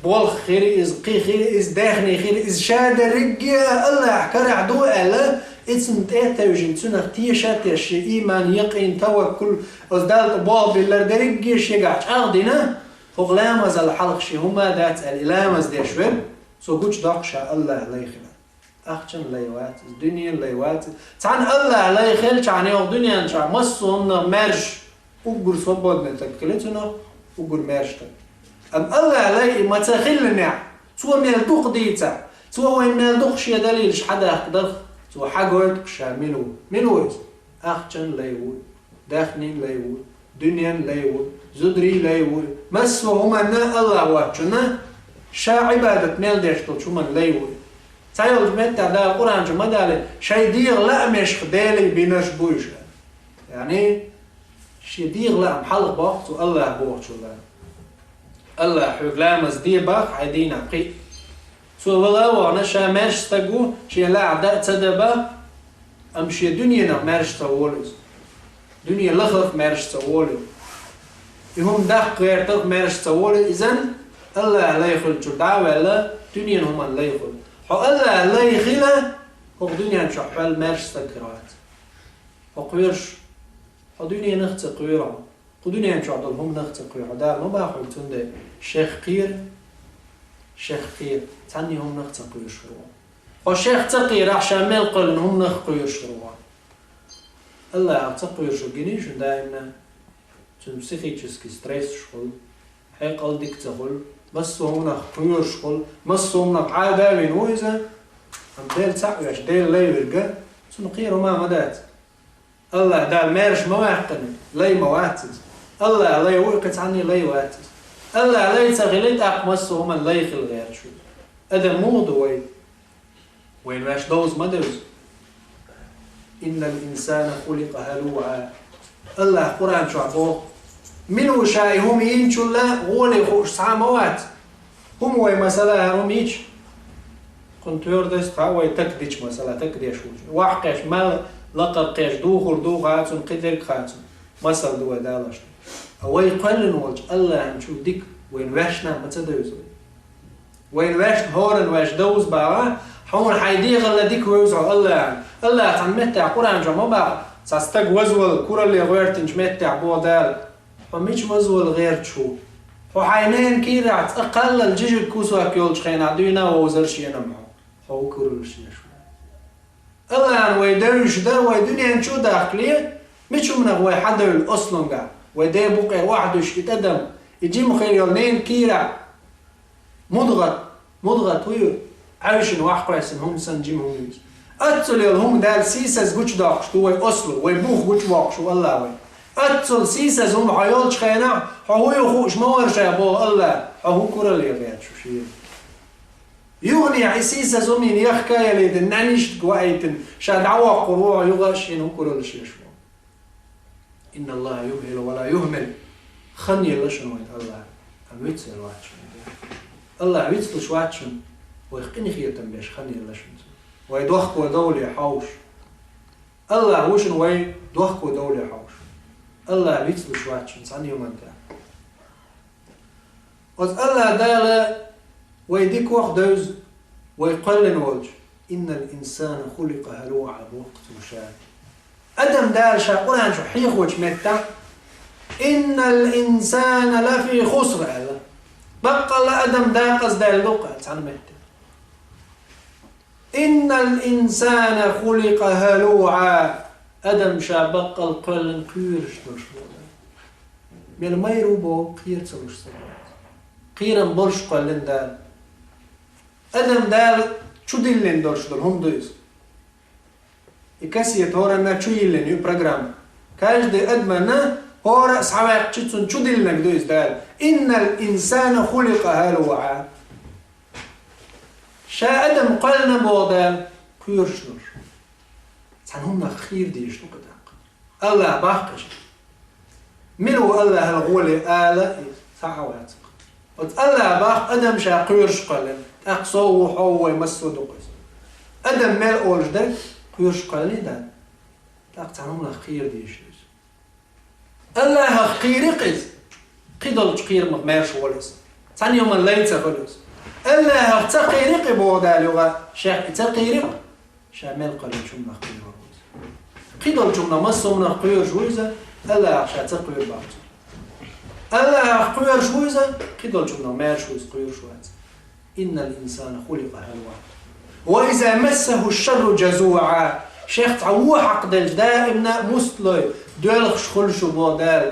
بول خير إز قي خير إز داخني خير إز شاد رجيا الله كرع دو ألا إتسن تأتوجين تسنخ تيشاتش إيمان يقين توكل أزدال باب اللي درجي شجعت أغدنا فوق لامز الحلق شي هما ذات الإلامز دي شوب سو قوش دقشا الله لا يخل أخشن لا يوات الدنيا لا يوات تعن الله لا يخل تعن يوم دنيا تعن مصون مرج وقر صبودنا تكلتنا وقر مرجتك أم الله لا ما تخلنا سوى من الدق ديتا سوى من الدق شي دليل حدا يقدر سوى حاجة شاملو منو أخشن لا يود داخنين لا يود دنيا لا يود زدري لا يود مس وهما نا الله واتشنا شا عبادة ميل ديشتو شو من لا يود تايل متى دا القرآن شو مدال شي دير لا مش خدالي بينش بوش يعني شي دير لا محل باخت الله باخت شو الله حق لامز دي باخ عدينا قي سو والله وانا شا مش تقو شي لا عدا تدبا ام شي دنيا مارش تولز دنيا لخف مارش تولز يهم دق غير تق مارش تولز اذن الله لا يخل شو دعوه لا دنيا هم لا يخل حق الله لا يخل حق دنيا شو حال مارش تقرات حق ويرش حق دنيا نخت قويرة حق دنيا شو عدلهم نخت قويرة دار ما باخذ تندي شيخ قير تاني هم نخت قوير شروع وشيخ تقي راح شامل قل هم نخقير شروع الله تقير شو جنيش دائما تمسيخيتشسكي ستريس شغل هاي قلدك تقول مسهم نخقير شغل مسهم نقعادة من ويزة هم ديل تعويش ديل لا يرجع سنقير ما مدات الله دال مارش مواقن لا مواتز الله لا يوقت عني لا يواتز الله لا يتغلط أقمسهم لا يخل غير شو هذا موضوع وين واش دوز ما دوز إن الإنسان خلق هلوعا الله قرآن شو عطوه منو شاي هم ينشو الله هو اللي يخوش ساموات هم وي مسألة هم يج كنت يردس فهو يتكدش مسألة تكدش واحقش ما لقب قيش دوخ هاتون قدر خاتون مسألة دوا دالش هو يقلن وجه الله نشوف ديك وين واشنا ما تدوز وين واش هورن واش دوز بقى حون حيديغ الله ديك ويوزع الله تمتع قرآن جمع بقى ساستق وزول كورا اللي غير تنجمتع بودال فميش وزول غير شو وحينين كيرا أقل الجيج كوسوا كيولش خين عدونا ووزر شينا معه هو كورل شينا شو الله ويدرش ده ويدنيا نشو داخلية مش من هو حدا الأصلن قا ويدي بقى واحد وش يتقدم يجي مخيرين كيرا مضغط ويو عايشين واحد هم سنجيم هم أتصل هم دال سيساس قوش داخش توي أصله ويبوخ قوش واقش والله وي أتصل سيساس هم حيالش خينا هو يخوش ما ورشة يبو الله هو كورا اللي يغير شو شيء يغني عسيساس هم يخكا يليدن نعنيش تقوائتن شاد عواق قروع يغشين هو كورا اللي شيء إن الله يمهل ولا يهمل خني الله شنو الله أميتس الواتشن الله أميتس الواتشن ويخقني خيرتن بيش خني الله شنو ويدوخك ودولي حوش الله وشن وي دوخك ودولي حوش الله بيتلو شواتشن صاني يوم انت وز الله دالا ويديك وقت دوز ويقلن وجه إن الإنسان خلق هلوعا بوقت مشاهد أدم دال شا قرآن شو حيخ وجه متى إن الإنسان لفي خسر ألا بقى الله أدم داقز دال لقى تعال متى إن الإنسان خلق هلوعا أدم شابق القلن قيرش نشولا من ما يروبو قير تلوش سبات قيرن برش قلن دال أدم دال شو دلن دورش دول هم دوز إكاسية هورا نا شو يلن يو برنامج كاش دي أدمنا هورا سعواق تشتون شو دلنك دوز دال إن الإنسان خلق هلوعا شا أدم قلنا بودال كيرشنر تعنهم خير ديش نقدق الله باقش منو الله الغولي آلة سعوات الله باق أدم شا قيرش قلن أقصو وحو يمسو دقس أدم مال أولش دك قيرش قلن دان تاق تعنهم خير ديش الله خير قز قيدل قير مغمارش ولس ثاني يوم الليلة خلص الله تقيرق بودا لغة شيخ تقيرق شامل قليل شو نخبي وروز قيدول شو نمسهم نخبي جويزة الله شا تقير بعض الله خبي جويزة قيدول شو نمر شوز قير شوز إن الإنسان خلق هلوعا وإذا مسه الشر جزوعا شيخ تعوه حق دلج دائما مستلي دول خل شو بودال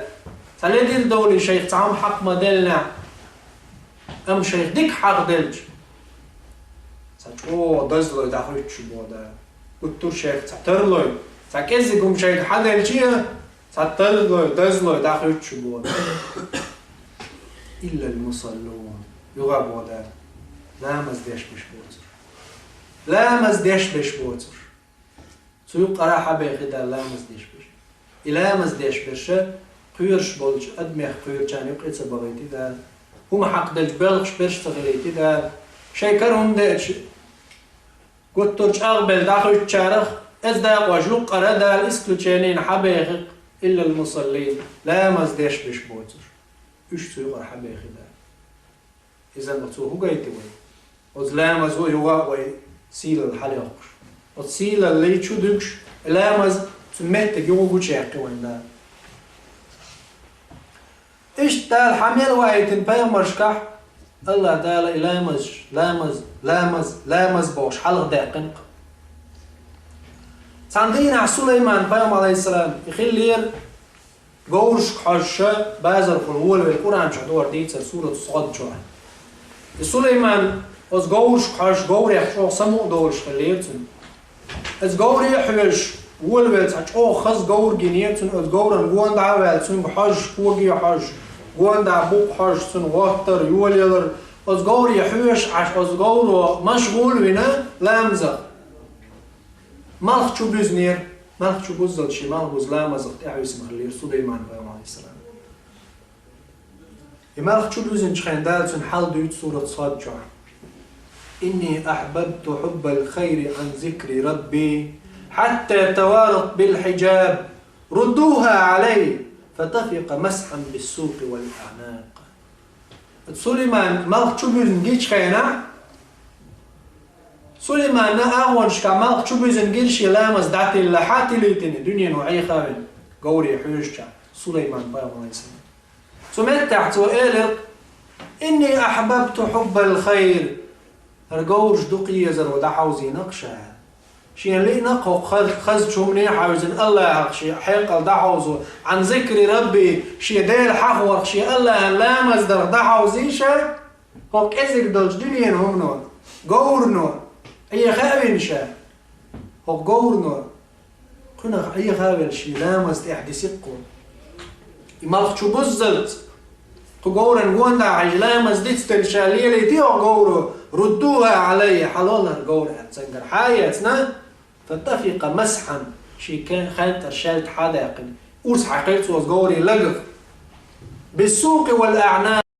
تلدير دولي شيخ تعام حق مدلنا أم شيخ ديك حق دلج أوه دزلوي داخل شو بودال قلتور شيخ تعترلوي تعكزكم شيخ حدا الشيء تعترلوي دزلوي داخل شو بودال إلا المصلون يغاب بودال لا مزديش بش بوتر لا مزديش بش بوتر سوق راحة بيخدا لا مزديش بش إلا مزديش بش قيرش بولج أدمخ قير كان يبقى تبغيتي ده هم حق دلج بلغش برش تغليتي ده شيء كرهم ديش قلت ترج أقبل داخل تشارخ إزدا وجوق قردا الإسكلو تشانين حبيخ إلا المصلين لا مزديش بش بوتر إيش سوق راحة بيخدا إذا نتوه هو جايتي وين وزلامز هو يواقوي سيل الحليقش وتسيل اللي تشودكش لامز تمت جوجو تشاكي وين إيش تال حمل وايتن بيمرشكح الله تعالى لامز بوش حلق داقنق تاندينا سليمان بيام عليه السلام يخلير جورش حشة بازر قلول بالقرآن شدور ديتر سورة الصاد جوه سليمان از جورش حش جوري حشو سمو دورش خليرتن از جوري حش ولبت حشو خز جور جنيرتن از جورن جوان دعوالتن بحش فوقي حش جوان دعبوق حش تن واتر يولير از جوري حش عش از جورو مشغول بنا لامزة مالك شو بزنير مالك شو بزل شي مالك بز لامزة تعوي اسم خلير سليمان بيام عليه السلام مالك شو بزن شخندالتن حال دوت سورة صاد جوه إني أحببت حب الخير عن ذكر ربي حتى توارت بالحجاب ردوها علي فتفق مسحا بالسوق والأعناق سليمان مالك شو بيزنجيش خينا سليمان أغوانش كمالك شو بيزنجيش لامز دعتي اللحاتي ليتني دنيا نوعي خاين قوري حيوشتا سليمان بيام الله يسلم سمعت وقالت إني أحببت حب الخير رجوج دقية زر وده حوزي نقشة شين لي نقو خز شو منيح عاوزن الله شي حيقل ده حوزه عن ذكر ربي شي ديل حقوق شي الله لا مصدر ده حوزي شا هو كذك دلج دنيا هم نور جور نور أي خابن شا هو جور نور كنا أي خابن شي لا مصدر إحدثكم يمالك شو بزلت جورن جواندا عجلا مزدت تنشاليه ليتيو جورو ردوها علي حلونا الجور أتسنجر حياتنا فاتفق مسحا شي كان خانتر شالت حداقن أوس حقيقته وزجوري لقف بالسوق والأعناق